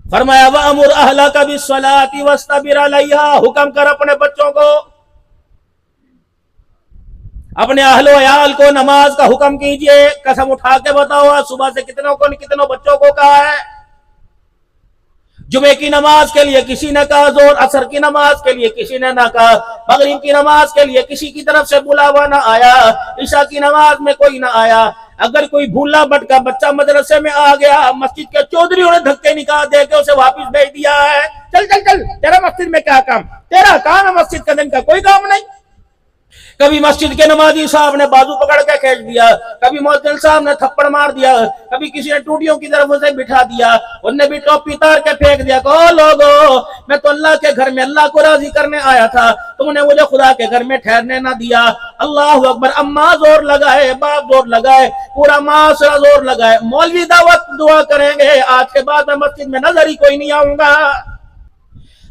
फरमाया वअमुर अहलका बिस्सलाति वस्तबिर अलैहा, हुक्म कर अपने बच्चों को, अपने अहलो अयाल को नमाज का हुक्म कीजिए। कसम उठा के बताओ सुबह से कितनों बच्चों को कहा है? जुमे की नमाज के लिए किसी ने कहा जोर, असर की नमाज के लिए किसी ने ना कहा, मगरिब की नमाज के लिए किसी की तरफ से बुलावा ना आया, ईशा की नमाज में कोई ना आया। अगर कोई भूला भटका बच्चा मदरसे में आ गया, मस्जिद के चौधरी ने धक्के निकाल दे के उसे वापस भेज दिया है, चल चल चल, तेरा मस्जिद में क्या काम, तेरा काम है मस्जिद का, दिन का कोई काम नहीं। कभी मस्जिद के नमाजी साहब ने बाजू पकड़ के खींच दिया, कभी मुअज्जिन साहब ने थप्पड़ मार दिया, कभी किसी ने टूटियों की तरफ उसे बिठा दिया, उनने भी टोपी तार के फेंक दिया। कहो लोगो, मैं तो अल्लाह के घर में अल्लाह को राजी करने आया था, तुमने मुझे खुदा के घर में ठहरने ना दिया। अल्लाह अकबर। अम्मा जोर लगाए, बाप जोर लगाए, पूरा माशरा जोर लगाए, मौलवी दावत दुआ करेंगे, आज के बाद मैं मस्जिद में नजर ही कोई नहीं आऊंगा।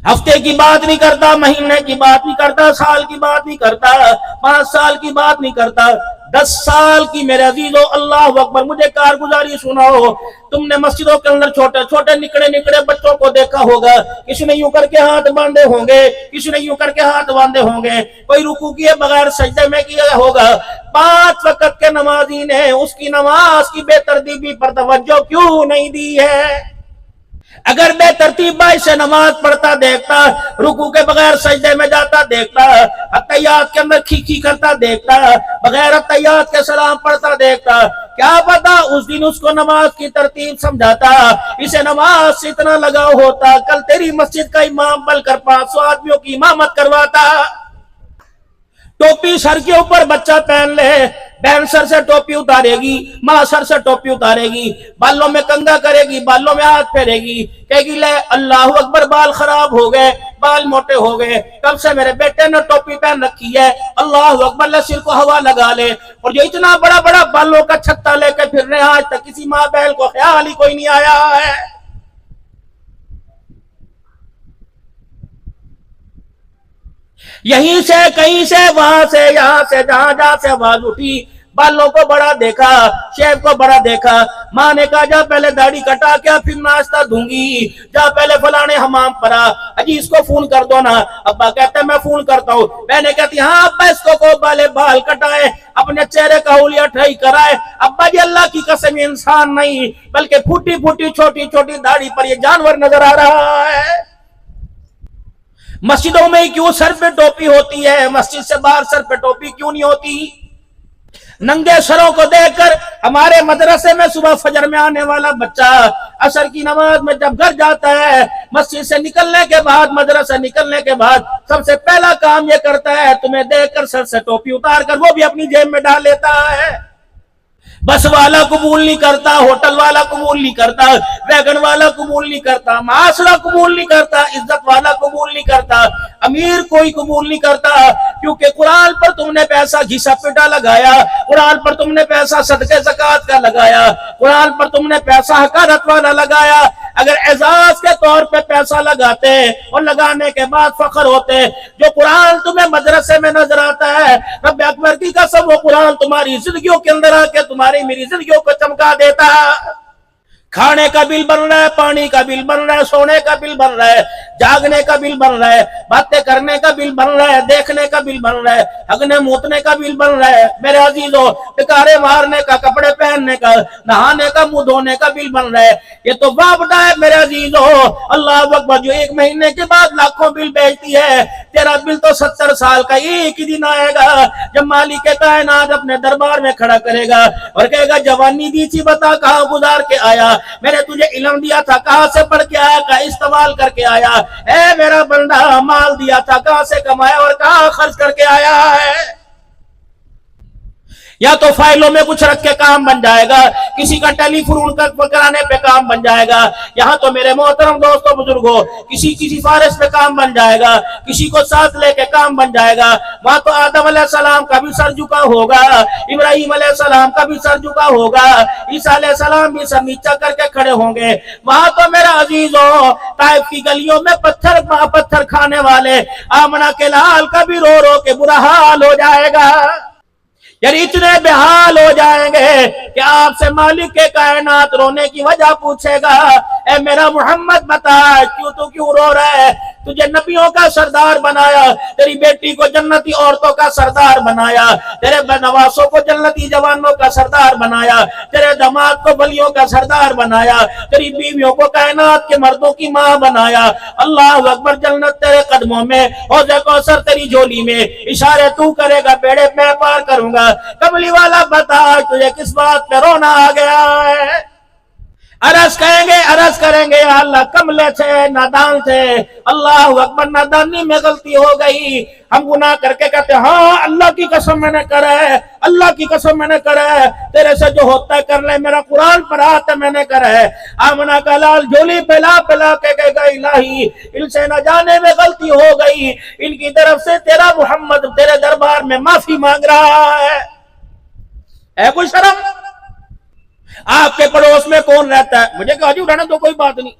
हफ्ते की बात नहीं करता, महीने की बात नहीं करता, साल की बात नहीं करता, 5 साल की बात नहीं करता, 10 साल की मेरे अजीजों, अल्लाह अकबर। मुझे कारगुजारी सुनाओ, तुमने मस्जिदों के अंदर छोटे छोटे निकड़े निकड़े बच्चों को देखा होगा, किसी ने यूं करके हाथ बांधे होंगे, किसी ने यूं करके हाथ बांधे होंगे, कोई रुकू किए बगैर सजदे में किया होगा। 5 वक्त के नमाजी ने उसकी नमाज की बेतरतीबी पर तवज्जो क्यों नहीं दी है? अगर बेतरतीब से नमाज पढ़ता देखता, रुकू के बगैर सजदे में जाता देखता, अत्तहियात के अंदर खी करता देखता, बगैर अत्तहियात के सलाम पढ़ता देखता, क्या पता उस दिन उसको नमाज की तरतीब समझाता, इसे नमाज से इतना लगाव होता, कल तेरी मस्जिद का इमाम बनकर 500 आदमियों की इमामत करवाता। टोपी सर के ऊपर बच्चा पहन ले, बहन सर से टोपी उतारेगी, माँ सर से टोपी उतारेगी, बालों में कंघा करेगी, बालों में हाथ फेरेगी, कहेगी ले अल्लाह अकबर, बाल खराब हो गए, बाल मोटे हो गए, कब से मेरे बेटे ने टोपी पहन रखी है, अल्लाह अकबर, ले सिर को हवा लगा ले। और जो इतना बड़ा बड़ा बालों का छत्ता लेके फिर रहे, आज तक किसी माँ बहन को ख्याल ही कोई नहीं आया है। यहीं से कहीं से वहां से यहां से जहां जहां से आवाज उठी, बालों को बड़ा देखा, शेव को बड़ा देखा। माँ ने कहा जा पहले दाढ़ी कटा के फिर नाश्ता दूंगी, जा पहले फलाने हमाम परा, अजी इसको फोन कर दो ना। अब्बा कहते मैं फोन करता हूँ। बहने कहती हाँ अब्बा इसको को बाले बाल कटाए, अपने चेहरे का हुलिया ठई कराए। अब्बा जी अल्लाह की कसम इंसान नहीं बल्कि फूटी फूटी छोटी छोटी दाढ़ी पर ये जानवर नजर आ रहा है। मस्जिदों में क्यों सर पे टोपी होती है, मस्जिद से बाहर सर पे टोपी क्यों नहीं होती? नंगे सरों को देखकर हमारे मदरसे में सुबह फजर में आने वाला बच्चा असर की नमाज में जब घर जाता है, मस्जिद से निकलने के बाद, मदरसा निकलने के बाद सबसे पहला काम ये करता है, तुम्हें देखकर सर से टोपी उतार कर वो भी अपनी जेब में डाल लेता है। बस वाला कबूल नहीं करता, होटल वाला कबूल नहीं करता, वैगन वाला कबूल नहीं करता, माशरा कबूल नहीं करता, इज्जत वाला कबूल नहीं करता, अमीर कोई कबूल नहीं करता, क्योंकि कुरान पर तुमने पैसा घिसा पिटा लगाया, कुरान पर तुमने पैसा सदके ज़कात का लगाया, कुरान पर तुमने पैसा हकारत वाला लगाया। अगर एजाज के तौर पे पैसा लगाते और लगाने के बाद फख्र होते, जो कुरान तुम्हें मदरसे में नजर आता है, रब अकबर की कसम वो कुरान तुम्हारी जिंदगियों के अंदर आके तुम्हारी मेरी जिंदगियों को चमका देता। खाने का बिल बन रहा है, पानी का बिल बन रहा है, सोने का बिल बन रहा है, जागने का बिल बन रहा है, बातें करने का बिल बन रहा है, देखने का बिल बन रहा है, हगने मूतने का बिल बन रहा है, मेरे अजीजों टिकारे मारने का, कपड़े पहनने का, नहाने का, मुंह धोने का बिल बन रहा है। ये तो वापदा है मेरे अजीजों। अल्लाह अकबर, जो 1 महीने के बाद लाखों बिल भेजती है, तेरा बिल तो 70 साल का एक ही दिन आएगा जब मालिक कायनात अपने दरबार में खड़ा करेगा और कहेगा जवानी दी थी बता कहाँ गुजार के आया, मैंने तुझे इल्म दिया था कहां से पढ़ के आया, कहां इस्तेमाल करके आया है, मेरा बंदा माल दिया था कहां से कमाया और कहां खर्च करके आया है। या तो फाइलों में कुछ रख के काम बन जाएगा, किसी का टेलीफोन कराने पे काम बन जाएगा, यहाँ तो मेरे मोहतरम दोस्तों बुजुर्गों किसी की सिफारिश पे काम बन जाएगा, किसी को साथ लेके काम बन जाएगा। वहां तो आदम अलैहिस्सलाम का भी सर झुका होगा, इब्राहिम अलैहिस्सलाम का भी सर झुका होगा, ईसा अलैहिस्सलाम भी सर नीचा करके खड़े होंगे। वहां तो मेरा अजीजों ताइफ की गलियों में पत्थर खाने वाले आमना के लाल का भी रो रो के बुरा हाल हो जाएगा। यानी इतने बेहाल हो जाएंगे कि आपसे मालिक के कायनात रोने की वजह पूछेगा, ए मेरा मोहम्मद बता क्यों रो रहा है? तुझे नबियों का सरदार बनाया, तेरी बेटी को जन्नती औरतों का सरदार बनाया, तेरे नवासों को जन्नती जवानों का सरदार बनाया, तेरे दामाद को बलियों का सरदार बनाया, तेरी बीवियों को कायनात के मर्दों की माँ बनाया। अल्लाह अकबर, जन्नत तेरे कदमों में, हौज़े कौसर तेरी झोली में, इशारे तू करेगा बेड़े मैं पार करूंगा। कमली वाला बता तुझे किस बात पे रोना आ गया है? अरज करेंगे अल्लाह कमले थे, नादान थे। अल्लाह अकबर, नादानी में गलती हो गई। हम गुनाह करके कहते हाँ अल्लाह की कसम मैंने करा है, अल्लाह की कसम मैंने करा है, तेरे से जो होता है कर ले, मेरा कुरान पढ़ा है मैंने करा है। आमना का लाल झोली फैला फैला के कहेगा इलाही इनसे न जाने में गलती हो गई, इनकी तरफ से तेरा मोहम्मद तेरे दरबार में माफी मांग रहा है। कोई शर्म? आपके पड़ोस में कौन रहता है? मुझे कहा जी उठाना तो कोई बात नहीं।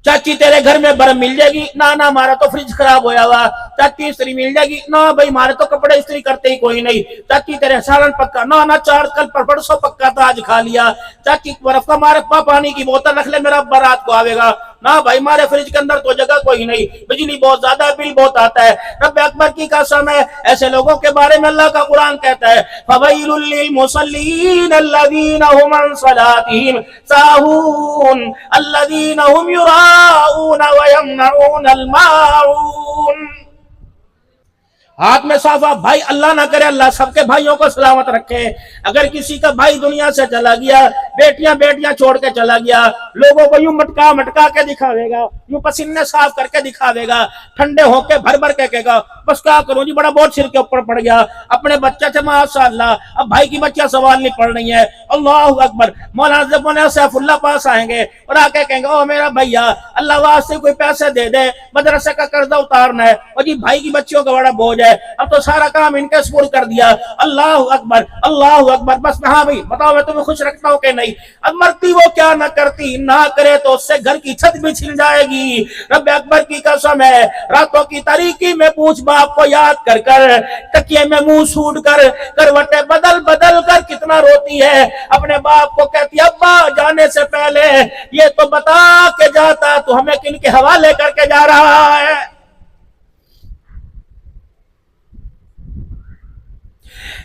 चाची तेरे घर में बर्फ मिल जाएगी? ना ना हमारा तो फ्रिज खराब होया हुआ। चाची इस्त्री मिल जाएगी? ना भाई हमारे तो कपड़े इस्त्री करते ही कोई नहीं। चाची तेरे सालन पक्का? ना ना चार कल परसों पक्का था आज खा लिया। चाची बर्फ का मारे पानी की बोतल रख ले, मेरा बारात को आवेगा। ना भाई हमारे फ्रिज के अंदर तो जगह कोई नहीं, बिजली बहुत ज्यादा, बिल बहुत आता है। रब अकबर की कसम है, ऐसे लोगों के बारे में अल्लाह का कुरान कहता है फवैलुल लिल मुसल्लीन अल्लज़ीना हुम अन सलातिहिम साहून अल्लज़ीना हुम युराऊन व यमनऊन अल माऊन। हाथ में साफा भाई, अल्लाह ना करे अल्लाह सबके भाइयों को सलामत रखे। अगर किसी का भाई दुनिया से चला गया, बेटियां छोड़ के चला गया, लोगों को यूं मटका मटका के दिखावेगा, यूं पसीने साफ करके दिखावेगा, ठंडे होके भर भर के कहेगा बस क्या करूं जी, बड़ा बहुत सिर के ऊपर पड़ गया। अपने बच्चे से माशाअल्लाह, अब भाई की बच्चियां सवाल नहीं पढ़ रही है। अल्लाह अकबर। मौलाना सैफुल्लाह पास आएंगे और आके कहेंगे ओ मेरा भैया अल्लाह वास्ते कोई पैसे दे दे, मदरसे का कर्जा उतारना है। और जी भाई की बच्चियों का बड़ा बोझ है, अब तो सारा काम इनके स्पूर कर दिया। अल्लाह अकबर अल्लाह अकबर। बस हाँ भाई बताओ मैं तुम्हें खुश रखता हूँ कि नहीं? अब मरती वो क्या न करती, ना करे तो उससे घर की छत भी छिल जाएगी। रब अकबर की कसम है, रातों की तारीकी में पूछ बाप को याद कर कर, तकिए में मुंह सूट कर, करवटे बदल बदल कर कितना रोती है। अपने बाप को कहती अब्बा जाने से पहले ये तो बता के जाता तो हमें किन के हवाले करके जा रहा है।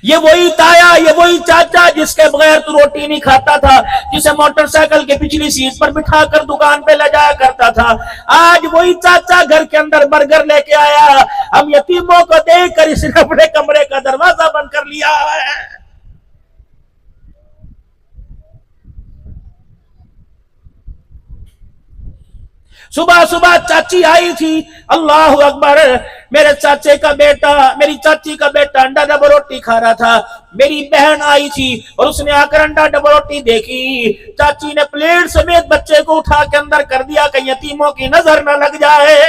ये वही ताया, ये वही चाचा जिसके बगैर तू रोटी नहीं खाता था, जिसे मोटरसाइकिल के पिछली सीट पर बिठाकर दुकान पे ले जाया करता था। आज वही चाचा घर के अंदर बर्गर लेके आया। हम यतीमों को देखकर इसने अपने कमरे का दरवाजा बंद कर लिया है। सुबह सुबह चाची आई थी, अल्लाह अकबर। मेरे चाचे का बेटा, मेरी चाची का बेटा अंडा डबल रोटी खा रहा था। मेरी बहन आई थी और उसने आकर अंडा डबल रोटी देखी। चाची ने प्लेट समेत बच्चे को उठा के अंदर कर दिया कि यतीमों की नजर न लग जाए।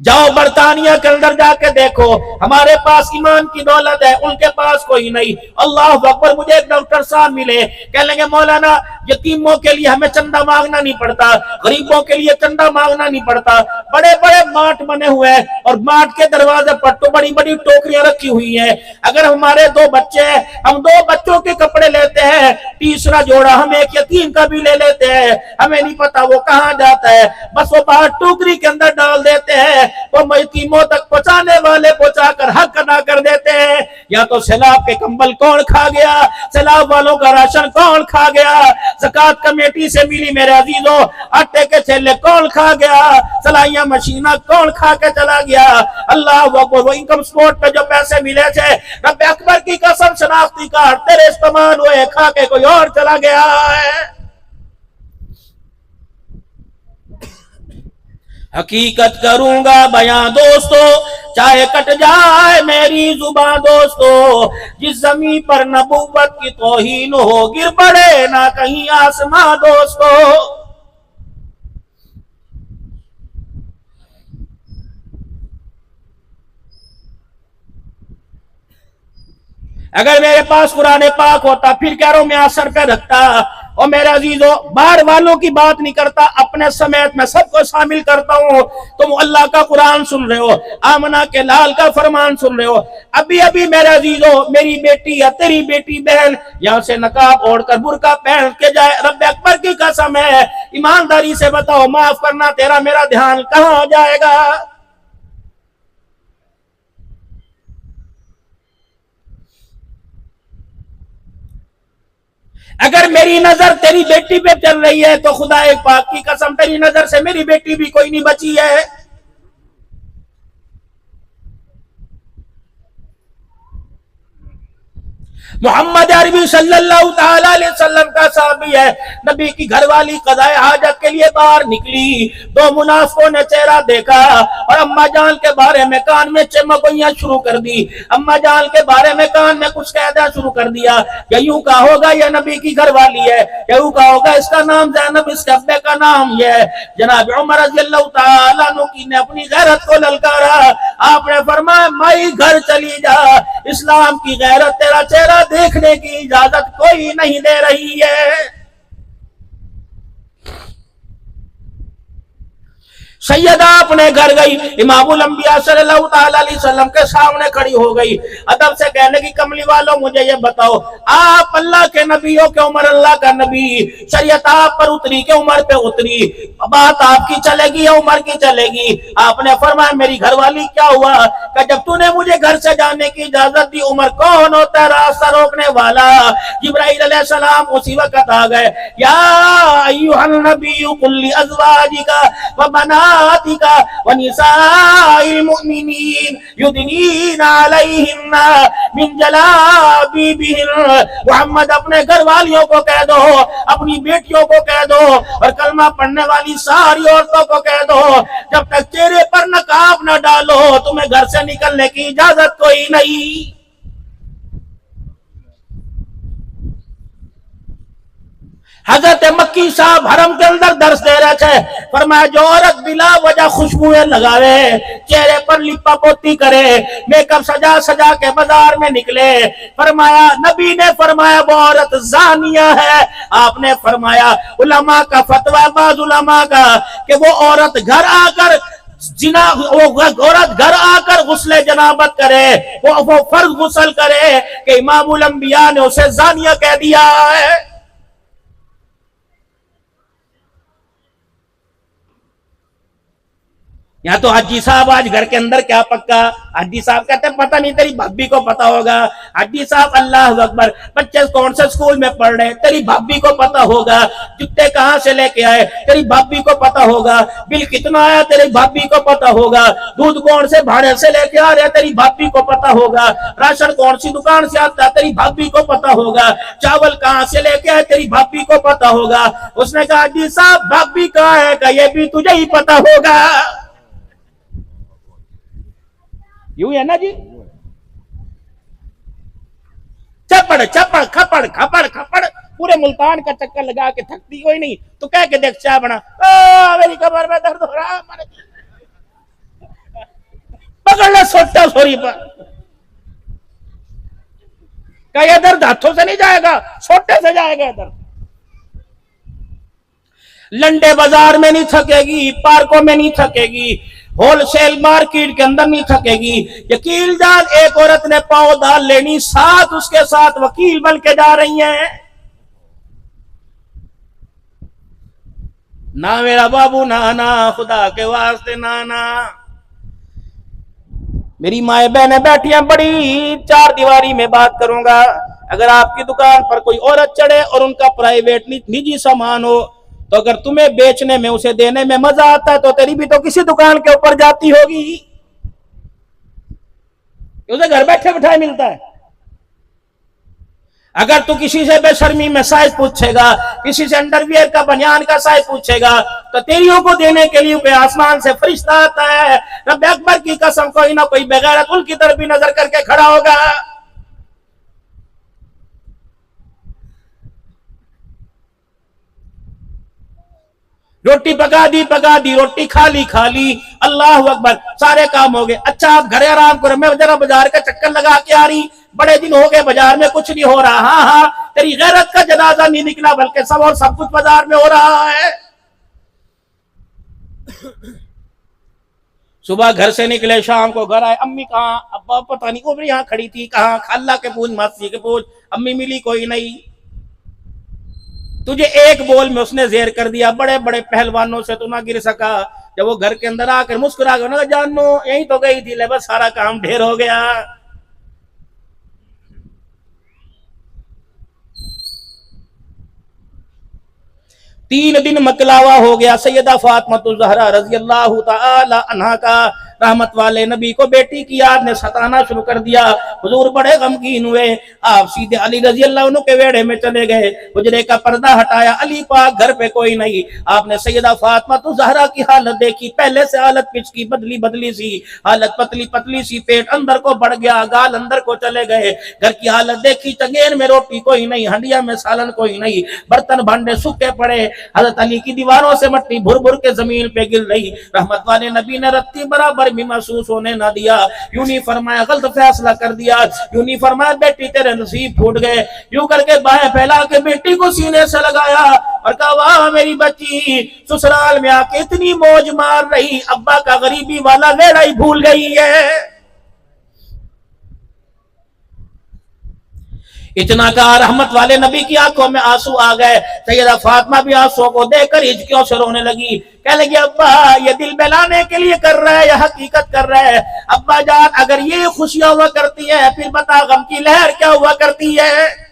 जाओ बरतानिया के अंदर जाके देखो, हमारे पास ईमान की दौलत है, उनके पास कोई नहीं। अल्लाह अकबर। मुझे एक डॉक्टर साहब मिले, कह लेंगे मौलाना यतीमों के लिए हमें चंदा मांगना नहीं पड़ता, गरीबों के लिए चंदा मांगना नहीं पड़ता। बड़े बड़े मार्ट बने हुए हैं और मार्ट के दरवाजे पर तो बड़ी बड़ी टोकरियां रखी हुई है। अगर हमारे दो बच्चे हैं, हम दो बच्चों के कपड़े लेते हैं, तीसरा जोड़ा हम एक यतीम का भी ले लेते हैं। हमें नहीं पता वो कहाँ जाता है, बस वो बाहर टोकरी के अंदर डाल देते हैं। वो यतीमों तक पहुंचाने वाले पहुंचाकर हक अदा कर देते हैं। या तो सैलाब के कंबल कौन खा गया, सैलाब वालों का राशन कौन खा गया, ज़कात कमेटी से मिली मेरे अजीजों आटे के थैले कौन खा गया, सलाइयां मशीना कौन खा के चला गया। अल्लाह अकबर। वो इनकम सपोर्ट पे जो पैसे मिले थे, रब अकबर की कसम शनाख्ती कार्ड तेरे इस्तेमाल हुए, खा के कोई और चला गया है। हकीकत करूंगा बयां दोस्तों, चाहे कट जाए मेरी जुबान दोस्तों। जिस जमीन पर नबूवत की तौहीन हो, गिर पड़े ना कहीं आसमां दोस्तों। अगर मेरे पास कुरान पाक होता, फिर कह रहा हूं मैं असर पे रखता और मेरे अजीजों, बाहर वालों की बात नहीं करता, अपने समेत मैं सबको शामिल करता हूं। तुम अल्लाह का कुरान सुन रहे हो, आमना के लाल का फरमान सुन रहे हो। अभी अभी मेरे अजीजों, मेरी बेटी या तेरी बेटी बहन यहां से नकाब ओढ़कर बुर्का पहन के जाए, रब अकबर की कसम है, ईमानदारी से बताओ, माफ करना, तेरा मेरा ध्यान कहां जाएगा? अगर मेरी नजर तेरी बेटी पे चल रही है तो खुदा एक पाक की कसम, तेरी नजर से मेरी बेटी भी कोई नहीं बची है। मोहम्मद अरबी सल्लल्लाहु ताला अलैहि वसल्लम का साहबी है, नबी की घरवाली कज़ाए हाजत के लिए बाहर निकली, दो मुनाफिकों ने चेहरा देखा और अम्मा जान के बारे में कान में चमकोइयां शुरू कर दी, अम्मा जान के बारे में कान में कुछ कहना शुरू कर दिया कि यूं का होगा ये नबी की घरवाली है, यूं का होगा इसका नाम ज़ैनब, इसके अब्बे का नाम ये है। जनाब उमर रज़ियल्लाहु ताला अन्हु की ने अपनी गैरत को ललकारा, आपने फरमाया माई घर चली जा, इस्लाम की गैरत तेरा चेहरा देखने की इजाजत कोई नहीं दे रही है। सैयदा अपने घर गई, इमामुल अंबिया सल्लल्लाहु ताला अलैहि वसल्लम के सामने खड़ी हो गई, अदब से कहने की, कमली वालों मुझे ये बताओ, आप अल्लाह के नबी हो कि उमर अल्लाह का नबी? शरीयत आप पर उतरी के उमर पे उतरी? बात आपकी चलेगी या उमर की चलेगी? आपने फरमाया मेरी घरवाली क्या हुआ? कि जब तूने मुझे घर से जाने की इजाजत दी, उमर कौन होता है रास्ता रोकने वाला? जिब्राइल अलैहिस्सलाम उसी वक्त आ गए, या अय्युहन नबिय्यु कुल लि अज़वाजिका व बना व निसाइल मुमिनीन युदनीना अलैहिन्ना मिन जलाबिबिहिन। मोहम्मद अपने घर वालियों को कह दो, अपनी बेटियों को कह दो और कलमा पढ़ने वाली सारी औरतों को कह दो, जब तक चेहरे पर नकाब न डालो तुम्हें घर से निकलने की इजाजत कोई नहीं। हजरत मक्की साहब हरम के अंदर दर्श दे रहे थे, फरमाया जो औरत बिला वजह खुशबुएं लगावे, चेहरे पर लिपा पोती करे, मेकअप सजा सजा के बाजार में निकले, फरमाया नबी ने फरमाया वो औरत जानिया है। आपने फरमाया उलमा का फतवा, बाज़ उलमा का, कि वो औरत घर आकर जिना, वो औरत घर आकर गुस्ले जनाबत करे, वो फर्ज गुस्ल करे कि इमामुल अंबिया ने उसे जानिया कह दिया है। यहाँ तो हाजी साहब आज घर के अंदर क्या पक्का, हाजी साहब कहते पता नहीं, तेरी भाभी को पता होगा। हाजी साहब अल्लाह अकबर, बच्चे कौन से स्कूल में पढ़ रहे, तेरी भाभी को पता होगा। जूते कहाँ से लेके आए, तेरी भाभी को पता होगा। बिल कितना आया, तेरी भाभी को पता होगा। दूध कौन से भाड़े से लेके आ रहे, तेरी भाभी को पता होगा। राशन कौन सी दुकान से आता, तेरी भाभी को पता होगा। चावल कहाँ से लेके आए, तेरी भाभी को पता होगा। उसने कहा हाजी साहब भाभी कहाँ है, का ये भी तुझे ही पता होगा। यूं है ना जी, चपड़ चपड़ खपड़ खपड़ खपड़, पूरे मुल्तान का चक्कर लगा के थकती कोई नहीं, तो कह के देख चाय बना, मेरी कमर में दर्द हो रहा, पकड़ ले सोटा सोरी पर, क्या ये दर्द हाथों से नहीं जाएगा, सोटे से जाएगा दर्द। लंडे बाजार में नहीं थकेगी, पार्कों में नहीं थकेगी, होलसेल मार्केट के अंदर नहीं थकेगी। यकील जान, एक औरत ने पांव दाल लेनी, साथ उसके साथ वकील बन के जा रही हैं। ना मेरा बाबू नाना, खुदा के वास्ते नाना। मेरी माए बहनें बैठी हैं, बड़ी चार दीवारी में बात करूंगा। अगर आपकी दुकान पर कोई औरत चढ़े और उनका प्राइवेट निजी सामान हो, तो अगर तुम्हें बेचने में, उसे देने में मजा आता है, तो तेरी भी तो किसी दुकान के ऊपर जाती होगी, उसे घर बैठे बिठाए मिलता है। अगर तू किसी से बेशर्मी में साइज पूछेगा, किसी से अंडरवियर का बनियान का साइज पूछेगा, तो तेरियों को देने के लिए कोई आसमान से फरिश्ता आता है। रब अकबर की कसम, कोई ना कोई बेगैरत उनकी तरफ भी नजर करके खड़ा होगा। रोटी पका दी, रोटी खाली खाली, अल्लाह अकबर, सारे काम हो गए। अच्छा आप घरे आराम करो, मैं जरा बाजार का चक्कर लगा के आ रही, बड़े दिन हो गए बाजार में कुछ नहीं हो रहा। हाँ हाँ, तेरी गैरत का जनाजा नहीं निकला, बल्कि सब और सब कुछ बाजार में हो रहा है। सुबह घर से निकले, शाम को घर आए, अम्मी कहाँ, अब्बा पता नहीं, वो यहाँ खड़ी थी, कहाँ, खाला के पूछ, मासी के पूछ, अम्मी मिली कोई नहीं। तुझे एक बोल में उसने जेर कर दिया, बड़े बड़े पहलवानों से तू ना गिर सका। जब वो घर के अंदर आकर मुस्कुरा गया ना, जानो यही तो गई थी, ले बस सारा काम ढेर हो गया। तीन दिन मकलावा हो गया। सैयदा फातिमा ज़हरा रज़ी अल्लाह तआला अन्हा का, रहमत वाले नबी को बेटी की याद ने सताना शुरू कर दिया। हुजूर बड़े गमगीन हुए। आप सीधे अली रज़ी अल्लाह अन्हु के वेड़े में चले गए, हुजरे का पर्दा हटाया, अली पाक घर पे कोई नहीं। आपने सैयदा फातिमा ज़हरा की हालत देखी, पहले से हालत पिचकी बदली बदली सी, हालत पतली पतली सी, पेट अंदर को बढ़ गया, गाल अंदर को चले गए। घर की हालत देखी, चंगेर में रोटी कोई नहीं, हंडिया में सालन कोई नहीं, बर्तन भांडे सूखे पड़े। हजरत अली की दीवारों से मट्टी भुर भुर के जमीन पे गिर रही। रहमत वाले नबी ने रत्ती बराबर भी महसूस होने ना दिया। यूं नहीं फरमाया गलत फैसला कर दिया, यूं नहीं फरमाया बेटी तेरे नसीब फूट गए। यूं करके बाहें फैला के बेटी को सीने से लगाया और कहा, वाह मेरी बच्ची, ससुराल में आके इतनी मौज मार रही, अब्बा का गरीबी वाला वेड़ा ही भूल गई है। इतना कहा, रहमत वाले नबी की आंखों में आंसू आ गए। सैयदा फातिमा भी आंसुओं को देखकर हिचकियों से रोने लगी। कह लगी, अब्बा ये दिल बहलाने के लिए कर रहा है या हकीकत कर रहा है? अब्बा जान, अगर ये खुशियां हुआ करती है, फिर बता गम की लहर क्या हुआ करती है?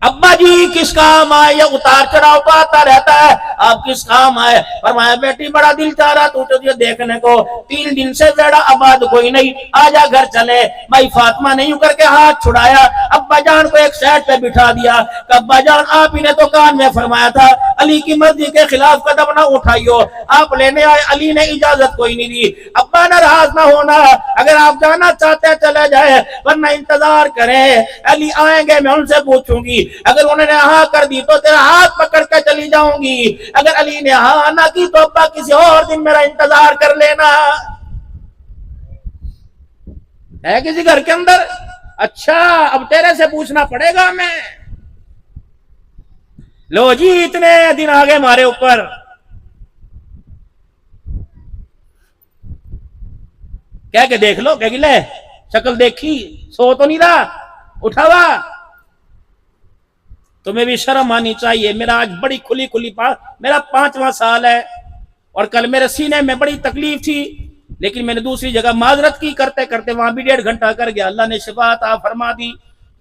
अब्बा जी किस काम आए, या उतार चढ़ाव तो आता रहता है, आप किस काम आए? फरमाया, बेटी बड़ा दिल चाह रहा तू तुझे देखने को, 3 दिन से बेड़ा आबाद कोई नहीं, आजा घर चले। भाई फातिमा ने यूं करके हाथ छुड़ाया, अब्बा जान को एक साइड पे बिठा दिया। अब्बा जान, आप ही ने तो कान में फरमाया था अली की मर्जी के खिलाफ कदम ना उठाइयो, आप लेने आए, अली ने इजाजत कोई नहीं दी। अब्बा नाराज ना होना, अगर आप जाना चाहते चले जाए, वरना इंतजार करें, अली आएंगे, मैं उनसे पूछूंगी, अगर उन्होंने हाँ कर दी तो तेरा हाथ पकड़ कर चली जाऊंगी, अगर अली ने हाँ ना की तो अब्बा किसी और दिन मेरा इंतजार कर लेना। है किसी घर के अंदर? अच्छा, अब तेरे से पूछना पड़ेगा मैं। लो जी, इतने दिन आ गए हमारे ऊपर। कह के देख लो, कह ले शक्ल देखी, सो तो नहीं रहा, उठावा। तुम्हें भी शर्म आनी चाहिए। मेरा आज बड़ी खुली खुली मेरा 5वां साल है और कल मेरे सीने में बड़ी तकलीफ थी, लेकिन मैंने दूसरी जगह माजरत की, करते करते वहां भी 1.5 घंटा कर गया। अल्लाह ने शिफा अता फरमा दी।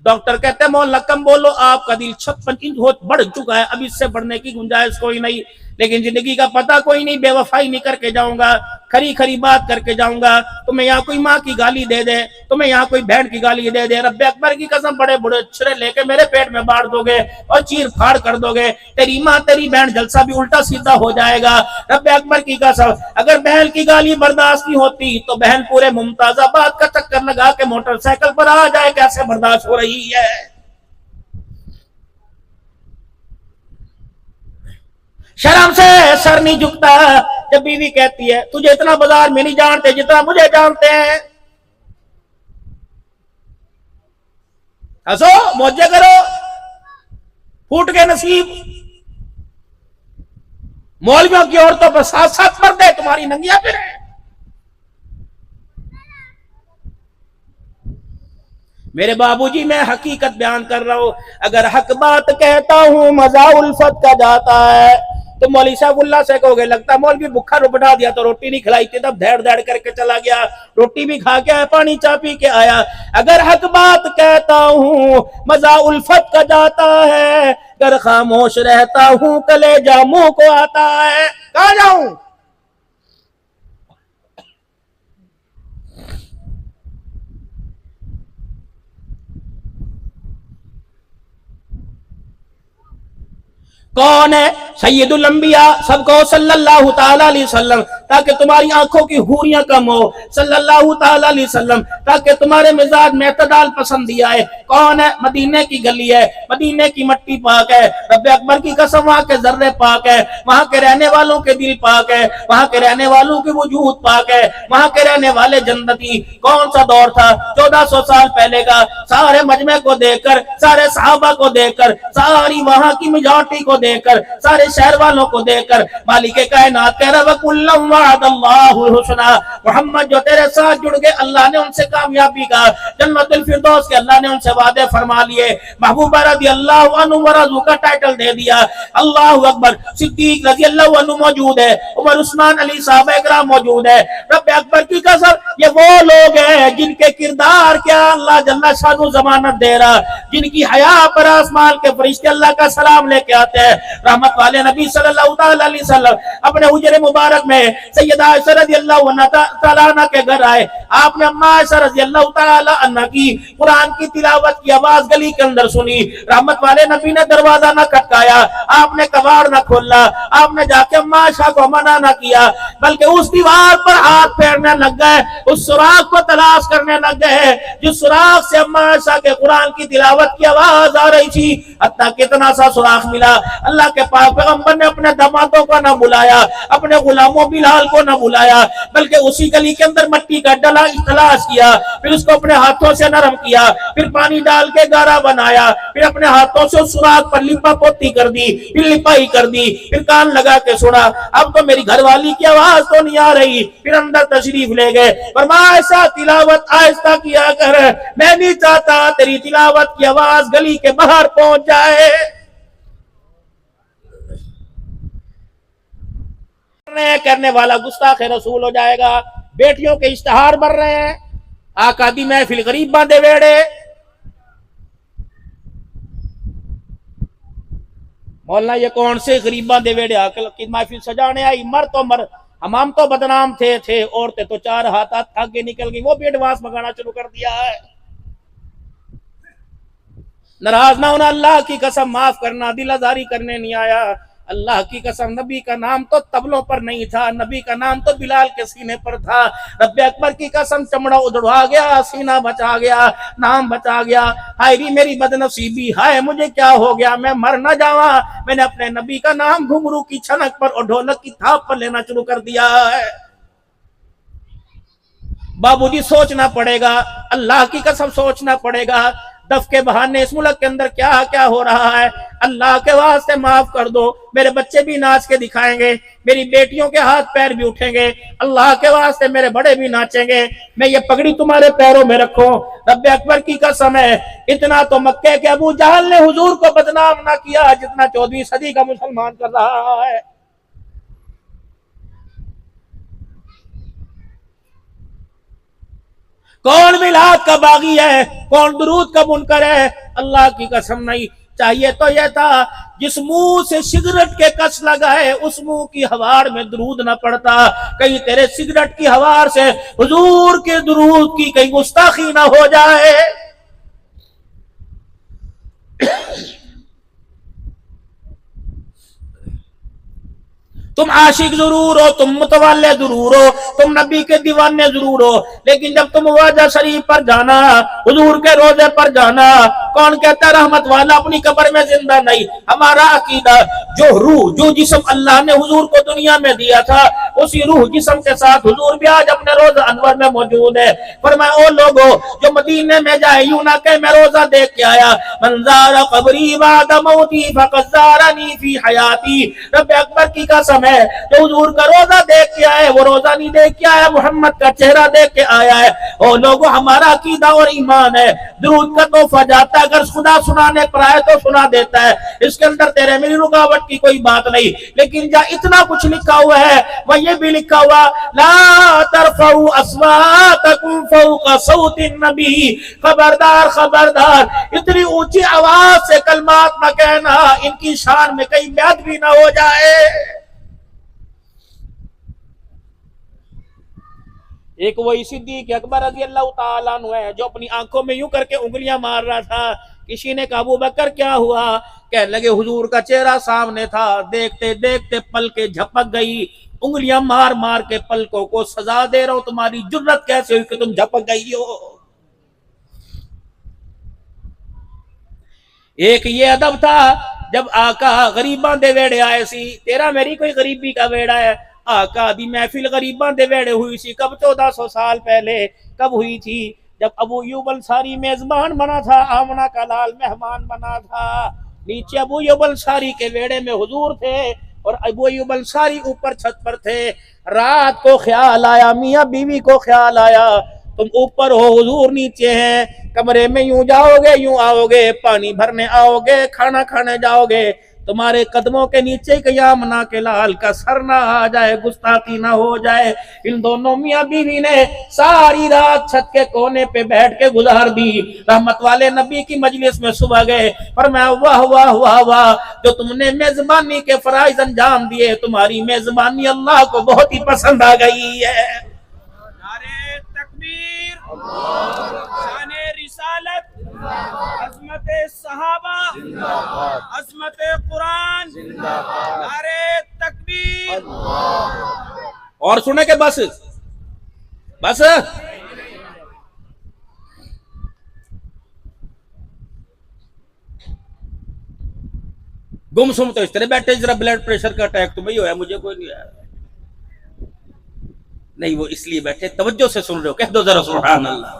डॉक्टर कहते हैं, मौला कम बोलो, आपका दिल 56 इंच हो बढ़ चुका है, अब इससे बढ़ने की गुंजाइश कोई नहीं। लेकिन जिंदगी का पता कोई नहीं, बेवफाई नहीं करके जाऊंगा, खरी खरी बात करके जाऊंगा। तुम्हें यहाँ कोई माँ की गाली दे दे, तुम्हें यहाँ कोई बहन की गाली दे दे, रब्बे अकबर की कसम, बड़े बड़े छुरे लेके मेरे पेट में बांट दोगे और चीर फाड़ कर दोगे, तेरी माँ तेरी बहन जलसा भी उल्टा सीधा हो जाएगा। रब्बे अकबर की कसम, अगर बहन की गाली बर्दाश्त नहीं होती तो बहन पूरे मुमताजाबाद का चक्कर लगा के मोटरसाइकिल पर आ जाए, कैसे बर्दाश्त हो रही है? शर्म से सर नहीं झुकता जब बीवी कहती है, तुझे इतना बाजार में नहीं जानते जितना मुझे जानते हैं। हंसो, मौजे करो, फूट के नसीब। मौलवियों की औरतों पर 7-7 मर्दे तुम्हारी नंगिया फिर है। मेरे बाबूजी, मैं हकीकत बयान कर रहा हूं। अगर हक बात कहता हूं मजा उल्फत का जाता है, तो मौलवी साहबुल्ला से कहोगे लगता मौलवी भूखा बढ़ा दिया तो रोटी नहीं खिलाई थी, तब धैड़ धैड़ करके चला गया, रोटी भी खा के आया, पानी चा पी के आया। अगर हक बात कहता हूं मजा उल्फत का जाता है, अगर खामोश रहता हूं कलेजा मुंह को आता है। कहां जाऊं? कौन है? सैयदुल अंबिया, सबको सल्लल्लाहु ताला अलैहि वसल्लम, ताकि तुम्हारी आंखों की हूरियां कम हो, सल्लल्लाहु ताला अलैहि वसल्लम, ताकि तुम्हारे मिजाज में एतदाल पसंद आए। कौन है? मदीने की गली है, मदीने की मट्टी पाक है, रब्बे अकबर की कसम वहां के जर्रे पाक है, वहां के रहने वालों के दिल पाक है, वहां के रहने वालों की वजूद पाक है, वहां के रहने वाले जन्नती। कौन सा दौर था? 1400 साल पहले का। सारे मजमे को देखकर, सारे सहाबा को देखकर, सारी वहां की मेजॉरिटी को देखकर, सारे शहर वालों को देखकर मालिक कायनात कह रहा वकुल्लम वअदल्लाहु हुस्ना, मोहम्मद जो तेरे साथ जुड़ गए अल्लाह ने उनसे कामयाबी का, जन्नतुल फिरदौस के अल्लाह ने उनसे वादे फरमा लिए, महबूबा रज़ियल्लाहु अन्हु व रज़ू का टाइटल दे दिया। अल्लाहु अकबर। सिद्दीक रज़ियल्लाहु अन्हु मौजूद है, उमर उस्मान अली साहबा इकराम मौजूद है। रब्बे अकबर की कसम, ये वो लोग हैं जिनके किरदार क्या अल्लाह जल्ला शानु जमानत दे रहा, जिनकी हया पर आसमान के फरिश्ते अल्लाह का सलाम लेके आते हैं। रहमत वाले नबी सल्लल्लाहु अलैहि वसल्लम अपने हुजरे मुबारक में सैयदा आयशा रज़ियल्लाहु अन्हा के घर आए। आपने अम्मा आयशा रज़ियल्लाहु तआला अन्हा की कुरान की तिलावत की आवाज गली के अंदर सुनी। रहमत वाले नबी ने दरवाजा न खटकाया, आपने कबाड़ न खोला, आपने जाके अम्मा आयशा को मना न किया, बल्कि उस दीवार पर हाथ फेरने लग गए, उस सुराख को तलाश करने लग गए जिस सुराख से अम्मा आयशा के कुरान की तिलावत की आवाज आ रही थी। हत्ता कितना सा सुराख मिला, अल्लाह के पाक पैगंबर ने अपने दामादों को न बुलाया, अपने गुलामों बिलाल को न बुलाया, बल्कि उसी गली के अंदर मट्टी का डला तलाश किया, फिर उसको अपने हाथों से नरम किया, फिर पानी डाल के गारा बनाया, फिर अपने हाथों से उस सुराख पर लिपा पोती कर दी, फिर लिपाई कर दी, फिर कान लगा के सुना। अब तो मेरी घरवाली की आवाज तो नहीं आ रही, फिर अंदर तशरीफ ले गए। फरमाया ऐसा तिलावत आहिस्ता किया कर, मैं नहीं चाहता तेरी तिलावत की आवाज गली के बाहर पहुंच जाए। करने वाला गुस्ताख रसूल हो जाएगा। बेटियों के इश्तहार भर रहे हैं, आका दी महफिल गरीब बांधे वेड़े। मौलाना ये कौन से गरीब बांधे वेड़े आकल की महफिल सजाने आई? मर तो मर, हम तो बदनाम थे औरतें तो चार हाथ आगे निकल गई, वो भी एडवांस मंगाना शुरू कर दिया है। नाराज ना होना, अल्लाह की कसम माफ करना, दिल आजारी करने नहीं आया। अल्लाह की कसम नबी का नाम तो तबलों पर नहीं था, नबी का नाम तो बिलाल के सीने पर था। रब्बे अकबर की कसम चमड़ा उधड़वा गया, सीना बचा गया, नाम बचा गया। हाय री मेरी बदनसीबी, हाय मुझे क्या हो गया, मैं मर ना जावा। मैंने अपने नबी का नाम घुंघरू की छनक पर और ढोलक की थाप पर लेना शुरू कर दिया है। बाबूजी सोचना पड़ेगा, अल्लाह की कसम सोचना पड़ेगा, दफ के बहाने इस मुल्क के अंदर क्या क्या हो रहा है। अल्लाह के वास्ते माफ कर दो, मेरे बच्चे भी नाच के दिखाएंगे, मेरी बेटियों के हाथ पैर भी उठेंगे, अल्लाह के वास्ते मेरे बड़े भी नाचेंगे। मैं ये पगड़ी तुम्हारे पैरों में रखूं, रब्बे अकबर की कसम है, इतना तो मक्के के अबू जहल ने हुजूर को बदनाम ना किया जितना 14वीं सदी का मुसलमान कर रहा है। कौन मिलाद का बागी है, कौन दुरूद का मुनकर है? अल्लाह की कसम नहीं। चाहिए तो यह था जिस मुंह से सिगरेट के कस लगाए उस मुंह की हवार में दुरूद न पड़ता। कहीं तेरे सिगरेट की हवार से हुजूर के दुरूद की कहीं गुस्ताखी ना हो जाए। तुम आशिक जरूर हो, तुम मुतवाले जरूर हो, तुम नबी के दीवाने जरूर हो, लेकिन जब तुम वाजा शरीफ पर जाना, हुजूर के रोजे पर जाना, कौन कहता रहमत वाला अपनी कब्र में जिंदा नहीं? हमारा अकीदा, जो रूह जो जिस्म अल्लाह ने हुजूर को दुनिया में दिया था, उसी रूह जिस्म के साथ हुजूर भी आज अपने रोजा अनवर में मौजूद है। फरमाया ओ लोगो जो मदीने में जाए यूं ना कहे मैं रोजा देख के आया, मंज़ारा कब्री बाद मौती फक़द ज़ारनी फी हयाती। रब अकबर की कसम है, जो हुजूर का रोजा देख के आया वो रोजा नहीं देख के आया, मोहम्मद का चेहरा देख के आया है। ओ लोगों हमारा अकीदा और ईमान है, दुरूद का तोहफा जाता है, अगर खुदा सुनाने पर आए तो सुना देता है, इसके अंदर तेरे मेरी रुकावट की कोई बात नहीं। लेकिन जहाँ इतना कुछ लिखा हुआ है वह ये भी लिखा हुआ, ला तरफऊ अस्वातकुम फौका सौतिन नबी, खबरदार खबरदार इतनी ऊंची आवाज से कलमात न कहना, इनकी शान में कहीं ब्याद भी ना हो जाए। एक वही सिद्दीक अकबर रज़ियल्लाहु ताला अन्हु है जो अपनी आंखों में यूं करके उंगलियां मार रहा था। किसी ने कहा अबू बकर क्या हुआ? कहने लगे हुजूर का चेहरा सामने था, देखते देखते पलकें झपक गई, उंगलियां मार मार के पलकों को सजा दे रहा हूं, तुम्हारी जुर्रत कैसे हुई कि तुम झपक गई हो। एक ये अदब था जब आका गरीबां दे वेड़े आए सी, तेरा मेरी कोई गरीबी का वेड़ा है, आका दी महफिल गरीबां दे वेड़े हुई सी। कब 1400 साल पहले कब हुई थी? जब अबू अय्यूब अंसारी मेजबान बना था, आमना का लाल मेहमान बना था। नीचे अबू अय्यूब अंसारी के वेड़े में हुजूर थे और अबू अय्यूब अंसारी ऊपर छत पर थे। रात को ख्याल आया, मियां बीवी को ख्याल आया, तुम ऊपर हो, हुजूर नीचे हैं, कमरे में यूं जाओगे यूं आओगे, पानी भरने आओगे, खाना खाने जाओगे, तुम्हारे कदमों के नीचे कयामना के लाल का सर ना आ जाए, गुस्ताखी ना हो जाए। इन दोनों मियां बीवी ने सारी रात छत के कोने पे बैठ के गुजार दी। रहमत वाले नबी की मजलिस में सुबह गए, पर मैं वाह वाह वाह वाह, जो तुमने मेजबानी के फराइज अंजाम दिए, तुम्हारी मेजबानी अल्लाह को बहुत ही पसंद आ गई है। नारे तकबीर, शाने रिसालत, अज़मत सहाबा, अज़मत कुरान, नारे तकबीर। और सुने के बस बस गुमसुम तो इस तरह बैठे जरा ब्लड प्रेशर का अटैक तुम्हें हो है, मुझे कोई नहीं आया। नहीं, वो इसलिए बैठे तवज्जो से सुन रहे हो, कह दो जरा सुभान अल्लाह।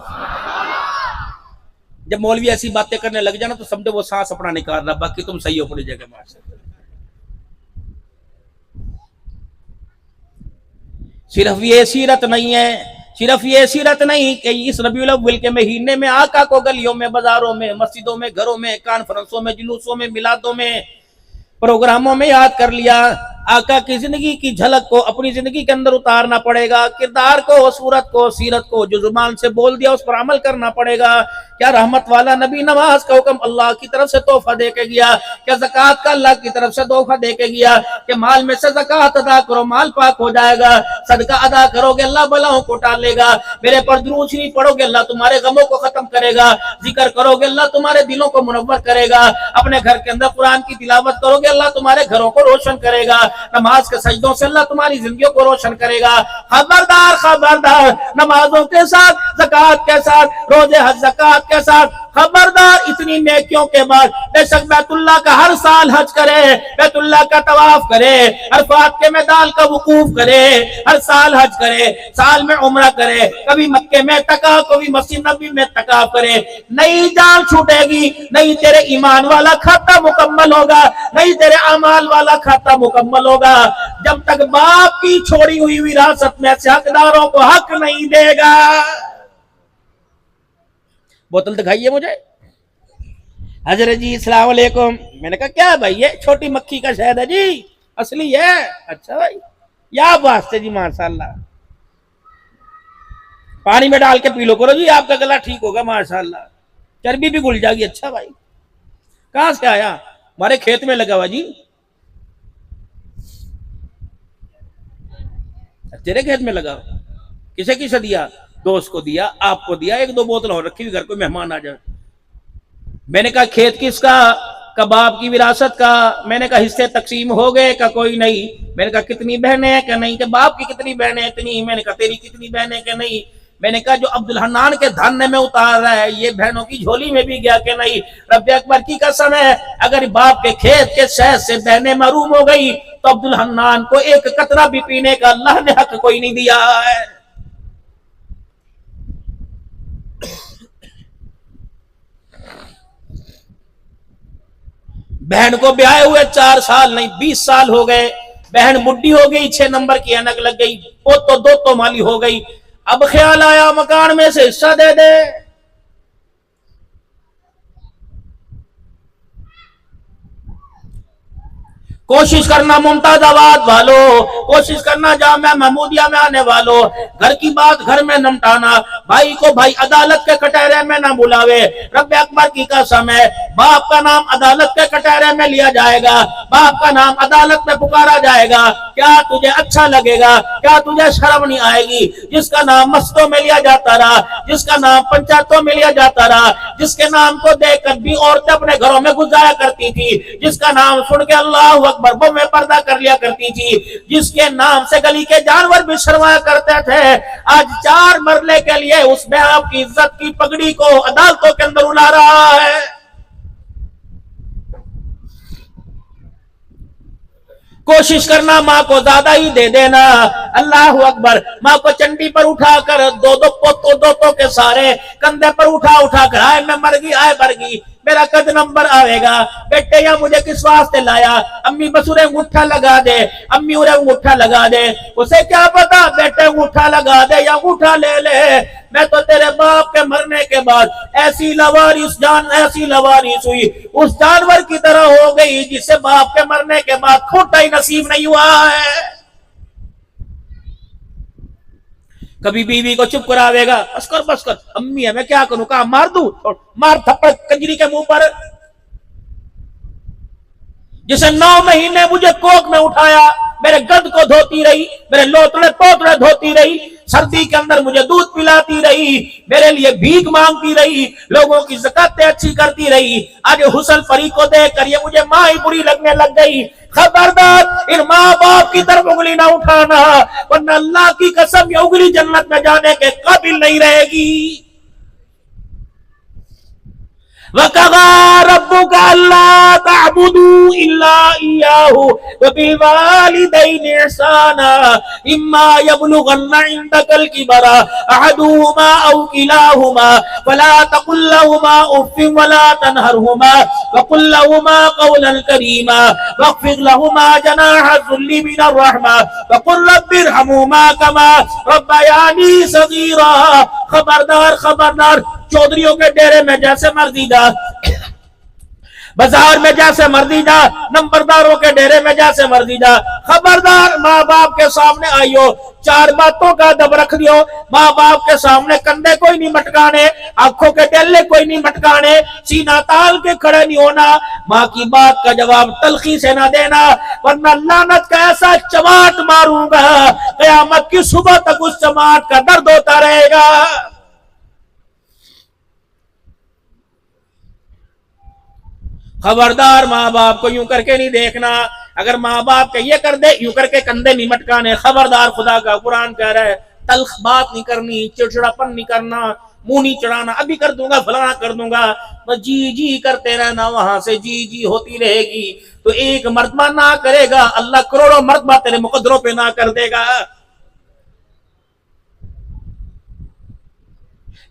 जब मौलवी ऐसी बातें करने लग जाना तो समझो वो सांस अपना निकाल रहा, बाकी तुम सही हो अपनी जगह। माशाअल्लाह, सिर्फ ये सीरत नहीं है, सिर्फ ये सीरत नहीं कि इस रबीउल अव्वल के महीने में आका को गलियों में, बाजारों में, मस्जिदों में, घरों में, कॉन्फ्रेंसों में, जुलूसों में, मिलादों में, प्रोग्रामों में याद कर लिया। आका की जिंदगी की झलक को अपनी जिंदगी के अंदर उतारना पड़ेगा, किरदार को, सूरत को, सीरत को जो जुबान से बोल दिया उस पर अमल करना पड़ेगा। क्या रहमत वाला नबी नमाज का हुक्म अल्लाह की तरफ से तोहफा दे के गया, क्या ज़कात का अल्लाह की तरफ से तोहफा दे के गया कि माल में से ज़कात अदा करो, माल पाक हो जाएगा, सदका अदा करोगे अल्लाह बलाओं को टालेगा, मेरे पर दुरूद शरीफ पढ़ोगे अल्लाह तुम्हारे गमों को खत्म करेगा, जिक्र करोगे अल्लाह तुम्हारे दिलों को मुनव्वर करेगा, अपने घर के अंदर कुरान की तिलावत करोगे अल्लाह तुम्हारे घरों को रोशन करेगा, नमाज के सजदों से अल्लाह तुम्हारी जिंदगियों को रोशन करेगा। खबरदार खबरदार, नमाजों के साथ, ज़कात के साथ, रोजे हज ज़कात के साथ, खबरदार इतनी नेकियों के बाद बेशक बैतुल्लाह का हर साल हज करे, बैतुल्लाह का तवाफ करे, अरफात के मैदान का वकूफ करे, हर साल हज करे, साल में उम्रा करे, कभी मक्के में तकाफ, कभी मस्जिद नबी में तकाफ करे। नहीं जान छूटेगी, नहीं तेरे ईमान वाला खाता मुकम्मल होगा, नहीं तेरे अमाल वाला खाता मुकम्मल होगा, जब तक बाप की छोड़ी हुई विरासत में से हकदारों को हक नहीं देगा। बोतल दिखाइए मुझे। हजरत जी अस्सलाम वालेकुम। मैंने कहा क्या भाई, ये छोटी मक्खी का शहद है जी, असली है। अच्छा भाई, या वास्ते जी, माशाल्लाह, पानी में डाल के पी लो करो जी, आपका गला ठीक होगा माशाल्लाह, चर्बी भी घुल जाएगी। अच्छा भाई, कहां से आया? हमारे खेत में लगा हुआ जी। तेरे खेत में लगा? किसे किसे दिया? दोस्त को दिया, आपको दिया, एक दो बोतल और रखी हुई, घर कोई मेहमान आ जाए। मैंने कहा खेत किसका? कबाब की विरासत का। मैंने कहा हिस्से तकसीम हो गए? का कोई नहीं। मैंने कहा कितनी बहनें हैं? क्या नहीं। कि बाप की कितनी बहनें? इतनी। मैंने कहा तेरी कितनी बहनें? क्या नहीं। मैंने कहा जो अब्दुल हन्नान के धान्य में उतार रहा है ये बहनों की झोली में भी गया कि नहीं। रब्बे अकबर की कसम है, अगर बाप के खेत के शहद से बहनें महरूम हो गई तो अब्दुल हन्नान को एक कतरा भी पीने का अल्लाह ने हक कोई नहीं दिया है। बहन को ब्याहे हुए 4 साल नहीं 20 साल हो गए, बहन बुढ़ी हो गई, 6 नंबर की ऐनक लग गई, पोतो दो तो माली हो गई। अब ख्याल आया मकान में से हिस्सा दे दे। कोशिश करना मुमताजाबाद वालों, कोशिश करना जामिया महमूदिया में आने वालों, घर की बात घर में निपटाना, भाई को भाई अदालत के कटहरे में न बुलावे। रब्बे अकबर की कसम है, बाप का नाम अदालत के कटहरे में लिया जाएगा, बाप का नाम अदालत में पुकारा जाएगा। क्या तुझे अच्छा लगेगा? क्या तुझे शर्म नहीं आएगी? जिसका नाम मस्जिदों में लिया जाता रहा, जिसका नाम पंचायतों में लिया जाता रहा, जिसके नाम को देखकर भी औरतें अपने घरों में गुजारा करती थी, जिसका नाम सुन के अल्लाह अकबर वो में पर्दा कर लिया करती थी, जिसके नाम से गली के जानवर भी शर्माया करते थे, आज 4 मरले के लिए उस में आपकी इज्जत की पगड़ी को अदालतों के अंदर उड़ा रहा है। कोशिश करना माँ को ज्यादा ही दे देना। अल्लाह अकबर। माँ को चंडी पर उठाकर दो पोतों के सारे कंधे पर उठा कर, आए मैं मर गई, आए मर गई, मेरा कद नंबर आएगा, बेटे या मुझे किस वास्ते लाया, अम्मी बस उरे अंगूठा लगा दे, अम्मी उरे अंगूठा लगा दे। उसे क्या पता बेटे अंगूठा लगा दे या अंगूठा ले ले, मैं तो तेरे बाप के मरने के बाद ऐसी लवारिस हुई उस जानवर की तरह हो गई जिससे बाप के मरने के बाद खोटा ही नसीब नहीं हुआ है। कभी बीवी को चुप करावेगा, बस कर अम्मी है, मैं क्या करूं, कहा मार दूं, मार थप्पड़ कंजरी के मुंह पर। जिसे 9 महीने मुझे कोख में उठाया, मेरे गर्द को धोती रही, मेरे लोतड़े पोतड़े धोती रही, सर्दी के अंदर मुझे दूध पिलाती रही, मेरे लिए भीख मांगती रही, लोगों की ज़कातें अच्छी करती रही। आज हुस्न परी को देखकर ये मुझे माँ ही बुरी लगने लग गई। खबरदार, इन माँ बाप की तरफ उंगली ना उठाना, वरना अल्लाह की कसम ये उंगली जन्नत में जाने के काबिल नहीं रहेगी। वक़ज़ा रब्बुका अल्ला तअबुदू इल्ला इय्याहु व बिल वालिदैनि इहसाना इम्मा यबलुगन्ना इंदकल किबरा अहदुहुमा औ किलाहुमा फला तकुल लहुमा उफ्फिन वला तनहरहुमा व कुल लहुमा क़ौलन करीमा वख़्फ़िद लहुमा जनाह ज़ुल्ली मिनर रहमा व कुल रब्बिरहमुमा कमा रब्बयानी सगीरा। खबरदार, चौधरियों के डेरे में जैसे मर्जी जा, बाजार में जैसे मर्जी जा, नंबरदारों के डेरे में जैसे मर्जी जा, खबरदार माँ बाप के सामने आइयो, 4 बातों का दब रख दियो। माँ बाप के सामने कंधे कोई नहीं मटकाने, आंखों के डेले कोई नहीं मटकाने, सीना ताल के खड़े नहीं होना, माँ की बात का जवाब तलखी से ना देना, वरना लानत का ऐसा चमाट मारूंगा क़यामत की सुबह तक उस चमाट का दर्द होता रहेगा। खबरदार, माँ बाप को यूं करके नहीं देखना। अगर माँ बाप के ये कर दे, यूं करके कंधे नहीं मटकाने। खबरदार, खुदा का कुरान कह रहा है तल्ख बात नहीं करनी, चिड़चिड़ापन नहीं करना, मुंह नहीं चढ़ाना, अभी कर दूंगा फलाना कर दूंगा, बस जी करते रहना, वहां से जी होती रहेगी। तो एक मर्तबा ना करेगा, अल्लाह करोड़ों मर्तबा तेरे मुकद्दरों पे ना कर देगा।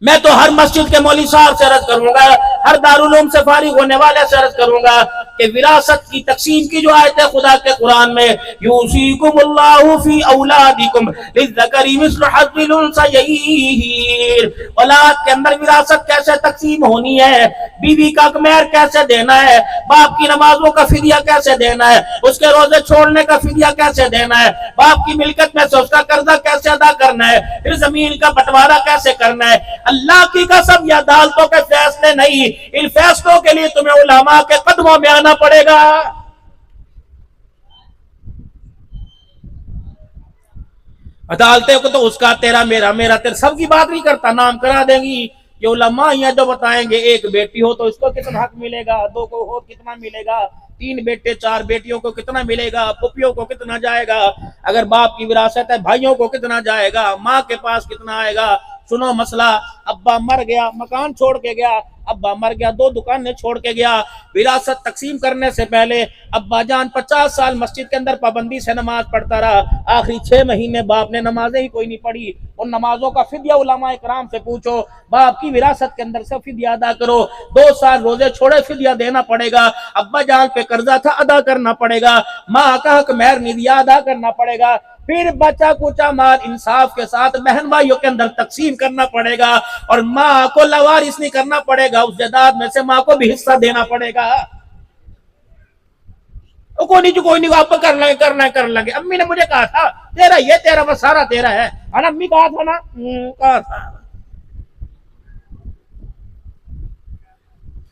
मैं तो हर मस्जिद के मौलवी साहब से अर्ज करूंगा, हर दारुल उलूम से फारिग होने वाले से अर्ज करूंगा कि विरासत की तकसीम की जो आयत है खुदा के कुरान में, यूसीकुमुल्लाहु फी औलादिकुम लिज़्ज़करी मिस्लु हज़्ज़िल उन्सयैन, औलाद के अंदर विरासत कैसे तकसीम होनी है, बीवी का मेहर कैसे देना है, बाप की नमाजों का फिदिया कैसे देना है, उसके रोजे छोड़ने का फिदिया कैसे देना है, बाप की मिल्कत में से उसका कर्जा कैसे अदा करना है, फिर जमीन का बंटवारा कैसे करना है। अल्लाह की कसम, या अदालतों के फैसले नहीं, इन फैसलों के लिए तुम्हें उलमा के कदमों में आना पड़ेगा। अदालतें को तो उसका तेरा मेरा तेरा सबकी बात नहीं करता, नाम करा देंगी। ये उलमा यहाँ जो बताएंगे, एक बेटी हो तो इसको कितना हक मिलेगा, 2 को हो कितना मिलेगा, 3 बेटे 4 बेटियों को कितना मिलेगा, पुपियों को कितना जाएगा, अगर बाप की विरासत है भाइयों को कितना जाएगा, माँ के पास कितना आएगा। सुनो मसला, अब्बा मर गया, मकान छोड़ के गया, अब्बा मर गया, 2 दुकानें छोड़ के गया, विरासत तकसीम करने से पहले अब्बा जान 50 साल मस्जिद के अंदर पाबंदी से नमाज पढ़ता रहा, आखिरी 6 महीने बाप ने नमाजें ही कोई नहीं पढ़ी। उन नमाजों का फिदिया उलमा इकराम से पूछो, बाप की विरासत के अंदर से फिदिया अदा करो। 2 साल रोजे छोड़े, फिदिया देना पड़ेगा। अब्बा जान पे कर्जा था, अदा करना पड़ेगा। माँ का हक मेहर नहीं दिया, अदा करना पड़ेगा। फिर बचा कुचा माल इंसाफ के साथ बहन भाइयों के अंदर तकसीम करना पड़ेगा, और माँ को लवारिस नहीं करना पड़ेगा, उस जायदाद में से माँ को भी हिस्सा देना पड़ेगा। कोई नहीं आप कर लेंगे। अम्मी ने मुझे कहा था तेरा ये तेरा बस सारा तेरा है ना, अम्मी कहा था ना, कहा था।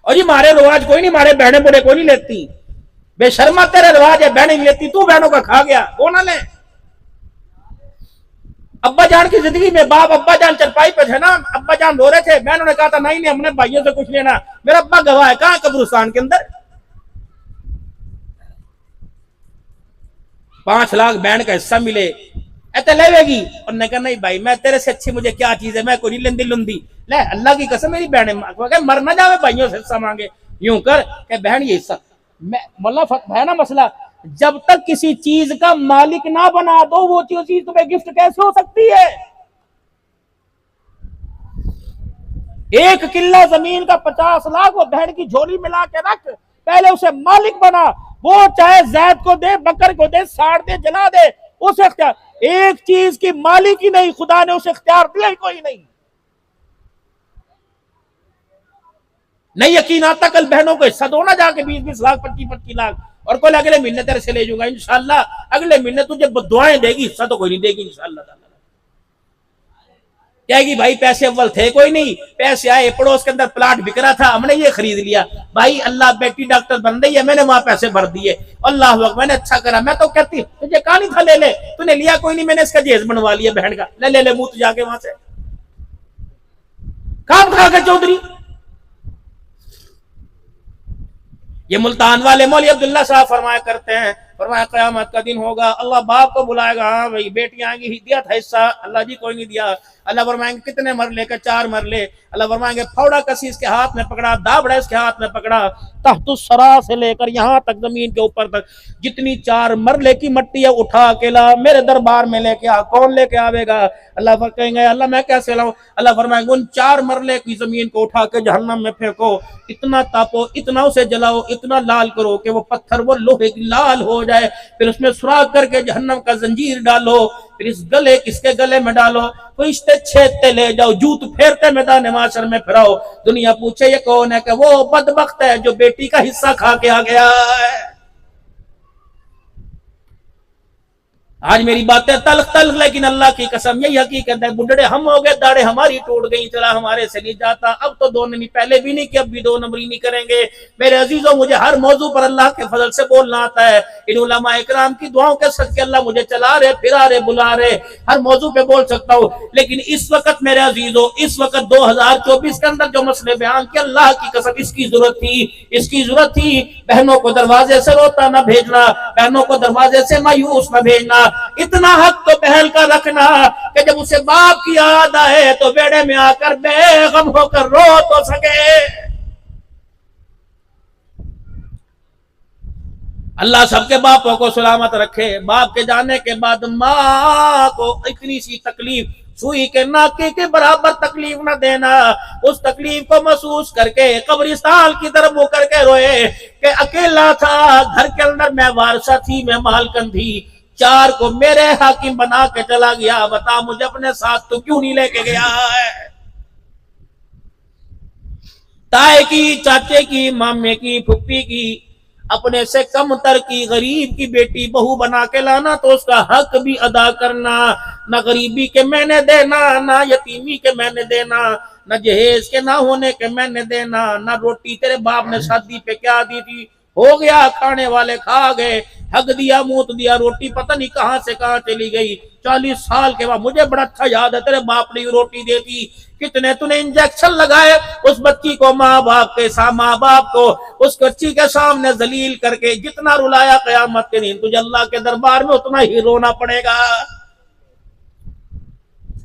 और ये मारे रिवाज कोई नहीं, मारे बहने बुढ़े कोई नहीं लेती, बेशर्मा तेरे रिवाज है, बहने नहीं लेती, तू बहनों का खा गया, वो ना ले। अब्बा जान की जिंदगी में बाप अब्बा जान चरपाई पे थे ना, अब्बा जान रो रहे थे, बहनों ने कहा था नहीं हमने भाइयों से कुछ लेना। मेरा अब्बा गवाह है, कहाँ कब्रिस्तान के अंदर। 5 लाख बहन का हिस्सा मिले, ऐसे लेवेगी? और ने कहा नहीं भाई, मैं तेरे से अच्छी मुझे क्या चीज है, मैं कोई नहीं लेंदी लुंदी। ले अल्लाह की कसम मेरी बहन मर ना जावे भाइयों से हिस्सा मांगे। यूं कर के बहन ये हिस्सा, मैं मतलब है ना मसला, जब तक किसी चीज का मालिक ना बना दो वो चीज तुम्हें गिफ्ट कैसे हो सकती है? 1 किल्ला जमीन का 50 लाख वो बहन की झोली मिला के रख, पहले उसे मालिक बना। वो चाहे जैद को दे, बकर को दे, साड़ दे, जला दे, उसे इख्तियार, एक चीज की मालिक ही नहीं, खुदा ने उसे इख्तियार दिया ही कोई नहीं यकीन आता कल बहनों को हिस्सा दो ना जाके 20-20 लाख, 25-25 लाख, और कोई अगले महीने तेरे से ले जाऊंगा इंशाल्लाह, अगले महीने तुझे दुआएं देगी, हिस्सा तो कोई नहीं देगी इंशाल्लाह। कहेगी भाई पैसे अव्वल थे कोई नहीं, पैसे आए, पड़ोस के अंदर प्लाट बिक रहा था, हमने ये खरीद लिया, भाई अल्लाह बेटी डॉक्टर बन रही है, मैंने वहां पैसे भर दिए, अल्लाह मैंने अच्छा करा। मैं तो कहती तुझे कहा नहीं था ले ले, तूने लिया कोई नहीं, मैंने इसका जेज बनवा लिया बहन का, ले ले मुंह तो जाके वहां से काम खा के चौधरी। ये मुल्तान वाले मौलवी अब्दुल्ला साहब फरमाया करते हैं, फरमाया क़यामत का दिन होगा, अल्लाह बाप को बुलाएगा, हाँ भाई बेटी आएंगी, दिया था हिस्सा, अल्लाह जी कोई नहीं दिया। अल्लाह फरमाएंगे कितने मरले के? 4 मरले। अल्लाह फरमाएंगे फौड़ा कसी इसके हाथ में पकड़ा, दाबड़ा इसके हाथ में पकड़ा, तहतुस सरा से लेकर यहाँ तक जमीन के ऊपर तक जितनी 4 मरले की मट्टी है उठा के ला, मेरे दरबार में लेके आ। कौन लेके आवेगा? अल्लाह कहेंगे अल्लाह मैं कैसे लाऊं? अल्लाह फरमाएंगे उन 4 मरले की जमीन को उठा के जहन्नम में फेंको, इतना तापो, इतना उसे जलाओ, इतना लाल करो कि वो पत्थर वो लोहे की लाल हो जाए, फिर उसमें सुराख करके जहन्नम का जंजीर डालो, फिर इस गले किसके गले में डालो, फरिश्ते छेदते ले जाओ, जूत फेरते मैदान माशर में फिराओ। दुनिया पूछे ये कौन है? कि वो बदबख्त है जो बेटी का हिस्सा खा के आ गया है। आज मेरी बातें तल्ख तल्ख, लेकिन अल्लाह की कसम यही हकीकत है, बुढ़े हम हो गए, दाढ़े हमारी टूट गई, चला हमारे से नहीं जाता। अब तो 2 नहीं, पहले भी नहीं कि अब भी 2 नंबरी नहीं करेंगे। मेरे अजीजों, मुझे हर मौजू पर अल्लाह के फजल से बोलना आता है। इन उलमा इकराम की दुआओं के सदके अल्लाह मुझे चला रहे, फिरा रहे, बुला रहे, हर मौजू पे बोल सकता हूँ। लेकिन इस वक्त मेरे अजीजों, इस वक्त 2024 के अंदर जो मसले बयान किए, अल्लाह की कसम इसकी जरूरत थी, इसकी जरूरत थी। बहनों को दरवाजे से रोता न भेजना, बहनों को दरवाजे से मायूस न भेजना। इतना हक तो बहन का रखना कि जब उसे बाप की याद आए तो बेड़े में आकर बेगम होकर रो तो सके। अल्लाह सबके बापों को सलामत रखे। बाप के जाने के बाद माँ को इतनी सी तकलीफ, सुई के नाके के बराबर तकलीफ न देना, उस तकलीफ को महसूस करके कब्रिस्तान की तरफ मुंह करके रोए कि अकेला था, घर के अंदर मैं वारसा थी, मैं मालकन थी, 4 को मेरे हाकिम बना के चला गया, बता मुझे अपने साथ तो क्यों नहीं लेके गया है? ताए की, चाचे की, मामे की, फुप्पी की, अपने से कमतर की, गरीब की बेटी बहू बना के लाना तो उसका हक भी अदा करना। ना गरीबी के मैंने देना, ना यतीमी के मैंने देना, ना जहेज के ना होने के मैंने देना, ना रोटी तेरे बाप ने शादी पे क्या दी थी, हो गया, खाने वाले खा गए, हक दिया, मूत दिया, रोटी पता नहीं कहां से कहां चली गई। 40 साल के बाद मुझे बड़ा अच्छा याद है, तेरे बाप ने रोटी देती, कितने तूने इंजेक्शन लगाए उस बच्ची को, माँ बाप को उस बच्ची के सामने जलील करके, जितना रुलाया कयामत के दिन तुझे अल्लाह के दरबार में उतना ही रोना पड़ेगा।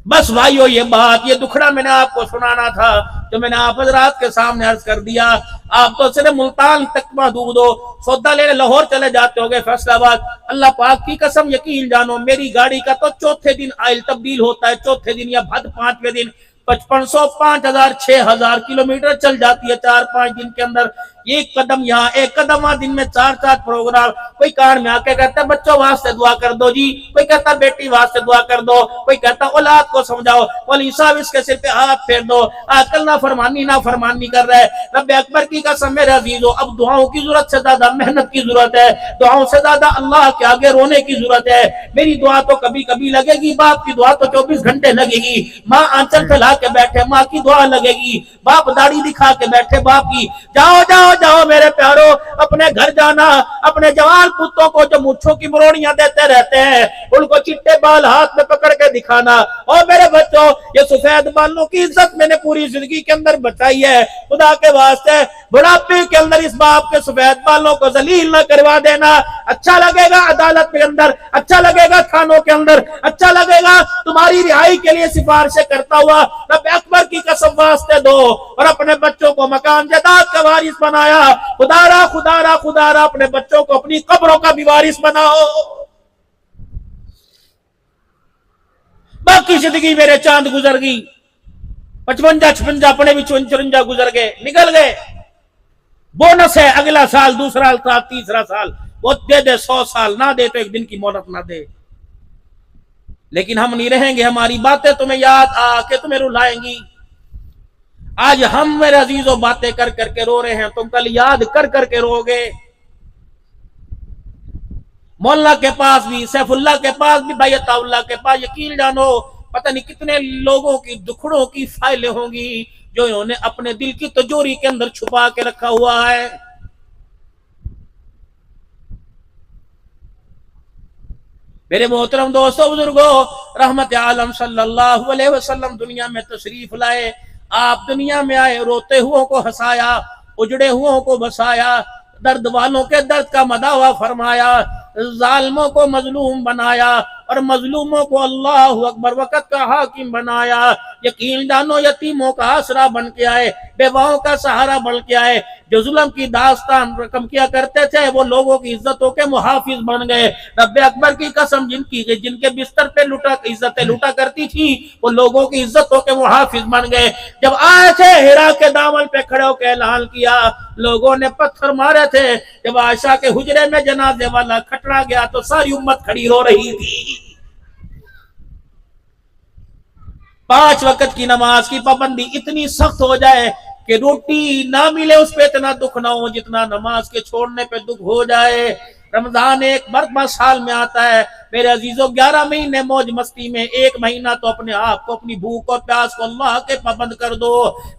बस भाइयों, ये बात, ये दुखड़ा मैंने आपको सुनाना था, जो मैंने आप हजरात के सामने अर्ज कर दिया। आप तो सिर्फ मुल्तान तक महदूद हो, सौदा लेने लाहौर चले जाते होगे, फैसलाबाद, अल्लाह पाक की कसम यकीन जानो, मेरी गाड़ी का तो चौथे दिन ऑयल तब्दील होता है, चौथे दिन या भद 5वें दिन 5500, 5000, 6000 किलोमीटर चल जाती है 4-5 दिन के अंदर। एक कदम यहाँ, एक कदम वहां, दिन में 4-4 प्रोग्राम। कोई कान में आके कहता है बच्चों वास्ते दुआ कर दो जी, कोई कहता बेटी वास्ते दुआ कर दो, कोई कहता औलाद को समझाओ, वली साहब इसके सिर पे हाथ फेर दो। आजकल ना फरमानी कर रहे। रब्बे अकबर की कसम मेरे अजीजों, अब दुआओं की जरूरत से ज्यादा मेहनत की जरूरत है, दुआओं से ज्यादा अल्लाह के आगे रोने की जरूरत है। मेरी दुआ तो कभी कभी लगेगी, बाप की दुआ तो 24 घंटे लगेगी। माँ आंचल फैला के बैठे, माँ की दुआ लगेगी। बाप दाढ़ी दिखा के बैठे, बाप की। जाओ जाओ जाओ मेरे प्यारो, अपने घर जाना, अपने जवान पुत्रों को जो मुच्छों की मरोड़ियां देते रहते हैं, उनको चिट्टे बाल हाथ में पकड़ के दिखाना। और मेरे बच्चों, ये सफेद बालों की इज्जत मैंने पूरी जिंदगी के अंदर बचाई है। खुदा के वास्ते बुढ़ापे के अंदर इस बाप के सफेद बालों को जलील न करवा देना। अच्छा लगेगा अदालत के अंदर, अच्छा लगेगा थानों के अंदर, अच्छा लगेगा तुम्हारी रिहाई के लिए सिफारिशें करता हुआ। रब अकबर की कसम वास्ते दो और अपने बच्चों को मकान जायदाद का वारिस बनाया। खुदारा खुदारा खुदारा अपने बच्चों को अपनी कब्रों का भी वारिस बनाओ। बाकी जिंदगी मेरे चांद गुजर गई, 55-56 अपने भी 54 गुजर गए, निकल गए। बोनस है अगला साल, दूसरा साल, तीसरा साल, वो दे दे 100 साल, ना दे तो एक दिन की मोहलत ना दे। लेकिन हम नहीं रहेंगे, हमारी बातें तुम्हें याद आके तुम्हें रुलाएंगी। आज हम मेरे अजीजों बातें कर करके रो रहे हैं, तुम कल याद कर करके रोगे। मौला के पास भी, सैफुल्लाह के पास भी, भाई अताउल्लाह के पास, यकीन जानो पता नहीं कितने लोगों की दुखड़ों की फाइलें होंगी जो इन्होंने अपने दिल की तिजोरी के अंदर छुपा के रखा हुआ है। मेरे मोहतरम दोस्तों बुजुर्गों, रहमत आलम सल्लल्लाहु अलैहि वसल्लम दुनिया में तशरीफ लाए। आप दुनिया में आए, रोते हुओं को हंसाया, उजड़े हुओं को बसाया, दर्द वालों के दर्द का मदावा फरमाया, जालिमों को मजलूम बनाया और मजलूमों को अल्लाह अकबर वक़्त का हाकिम बनाया। यकीन जानो यतीमों का आसरा बन के आए, बेवाओं का सहारा बन के आए। जो जुल्म की दास्तान रकम किया करते थे वो लोगों की इज्जतों के मुहाफिज बन गए। रब्बे अकबर की कसम, जिनके बिस्तर पे इज्जतें लुटा करती थी वो लोगों की इज्जतों के मुहाफिज बन गए। जब आए थे हिरा के दामन पे खड़े होकर ऐलान किया, लोगों ने पत्थर मारे थे। जब आयशा के हुजरे में जनाजे वाला खटरा गया तो सारी उम्मत खड़ी रो रही थी। 5 वक्त की नमाज की पाबंदी इतनी सख्त हो जाए कि रोटी ना मिले उस पे इतना दुख ना हो जितना नमाज के छोड़ने पे दुख हो जाए। रमजान एक मरतबा साल में आता है मेरे अजीजों, 11 महीने मौज मस्ती में, 1 महीना तो अपने आप को, अपनी भूख और प्यास को अल्लाह के पाबंद कर दो।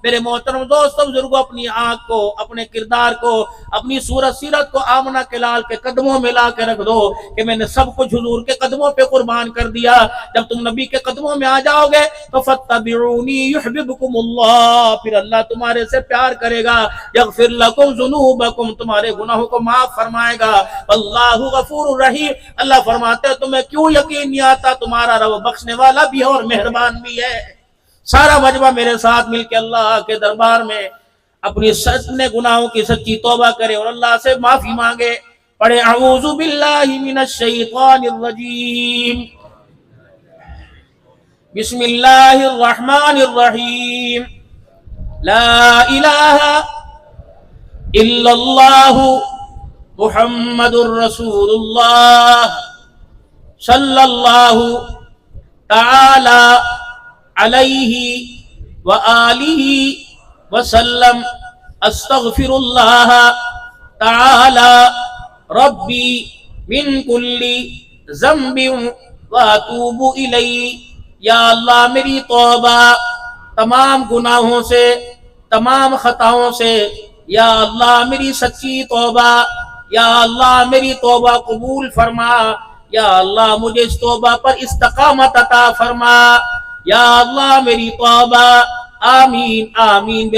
मेरे मोहतरम दोस्तों बुजुर्गों, अपनी आंख को, अपने किरदार को, अपनी सूरत सीरत को आमना के लाल के कदमों में ला के रख दो कि मैंने सब कुछ हुजूर के कदमों पे कुर्बान कर दिया। जब तुम नबी के कदमों में आ जाओगे तो फत्तबिऊनी युहिब्बुकुमुल्लाह, फिर अल्लाह तुम्हारे से प्यार करेगा। यगफिर लकुम ज़ुनूबकुम, तुम्हारे गुनाहों को माफ फरमाएगा। अल्लाहु गफूरुर रहीम, अल्लाह फरमाते तुम्हें क्यों यकीन नहीं आता, तुम्हारा रब बख्शने वाला भी है और मेहरबान भी है। सारा मजमा मेरे साथ मिलकर अल्लाह के दरबार में अपनी सच्चे गुनाहों की सच्ची तौबा करे और अल्लाह से माफी मांगे। पढ़े अऊज़ु बिल्लाहि मिनश शैतानिर रजीम, बिस्मिल्लाहिर रहमानिर रहीम, ला इलाहा इल्लल्लाहु मुहम्मदुर रसूलुल्लाह सल्लल्लाहु ताला अलैहि व आलिहि वसल्लम, अस्तगफिरुल्लाह ताला रब्बी मिन कुल्ली ज़म्बिन व अतूबु इलैहि। या अल्लाह मेरी तौबा तमाम गुनाहों से, तमाम खताओं से, या अल्लाह मेरी सच्ची तौबा, या अल्लाह मेरी तौबा कबूल फरमा। या अल्लाह मुझे इस तौबा पर इस्तकामत अता फरमा। या अल्लाह मेरी तौबा, आमीन आमीन।